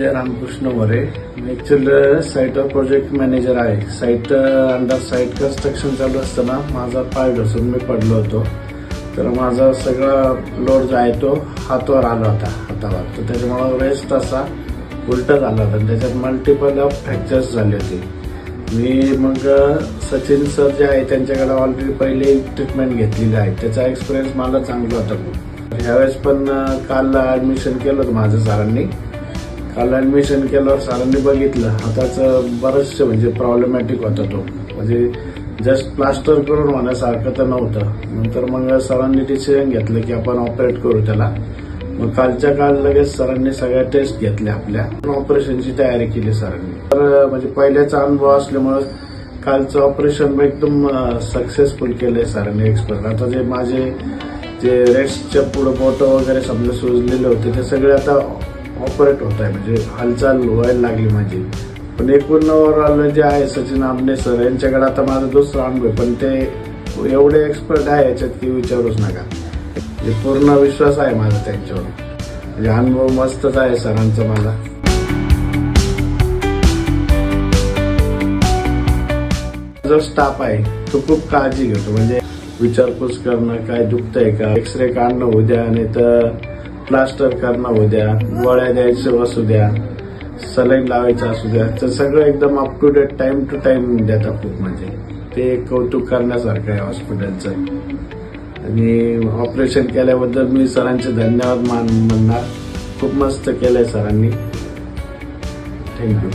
संजय रामकृष्ण मोरे। मी actually साईटवर project manager आहे। Site under site construction चालू असताना माझा पाय घसरून मी पडलो होतो। तर माझा सगळा लोड जो आहे तो हातावर आला होता हातावर, तर त्याच्यामुळे रेस्ट असा उलटा झाला होता। त्याच्यात मल्टिपल फ्रॅक्चर्स झाले होते। मी मग सचिन सर जे आहे त्यांच्याकडे ऑलरेडी पहिले ट्रीटमेंट घेतलेली आहे। त्याचा एक्सपिरियन्स मला चांगला होता खूप। यावेळेस पण काल ऍडमिशन केलं होतं माझं सरांनी। काल ऍडमिशन केल्यावर सरांनी बघितलं हाताचं बरंचसे म्हणजे प्रॉब्लेमॅटिक होता तो, म्हणजे जस्ट प्लास्टर करून होण्यासारखं तर नव्हतं। नंतर मग सरांनी डिसिजन घेतलं की आपण ऑपरेट करू त्याला। मग कालच्या काल लगेच सरांनी सगळ्या टेस्ट घेतल्या, आपल्या ऑपरेशनची तयारी केली सरांनी। तर म्हणजे पहिल्याचा अनुभव असल्यामुळे कालचं ऑपरेशन एकदम सक्सेसफुल केलंय सरांनी एक्सपर्ट। आता जे माझे जे रेस्टच्या पुढे बोट वगैरे समजा सुजलेले होते ते सगळे आता ऑपरेट होत आहे, म्हणजे हालचाल व्हायला लागली माझी। पण एकूण ओव्हरऑल जे आहे सचिन आमने सर यांच्याकडे आता माझा दुसरा अनुभव, पण ते एवढे एक्सपर्ट आहे याच्यात की विचारूच नका। पूर्ण विश्वास आहे माझा त्यांच्यावर, म्हणजे अनुभव मस्तच आहे सरांचा मला। जो स्टाफ आहे तो खूप काळजी घेतो, म्हणजे विचारपूस करणं, काय दुखतंय का, एक्सरे काढणं होऊ द्या, नाही तर प्लास्टर करणं होऊ द्या, गोळ्या द्यायचं असू द्या, सलाईन लावायचं असू द्या, तर सगळं एकदम up to date time to time देतात खूप। म्हणजे ते कौतुक करण्यासारखं आहे हॉस्पिटलचं। आणि ऑपरेशन केल्याबद्दल मी सरांचे धन्यवाद म्हणणार। खूप मस्त केलंय सरांनी। थँक्यू।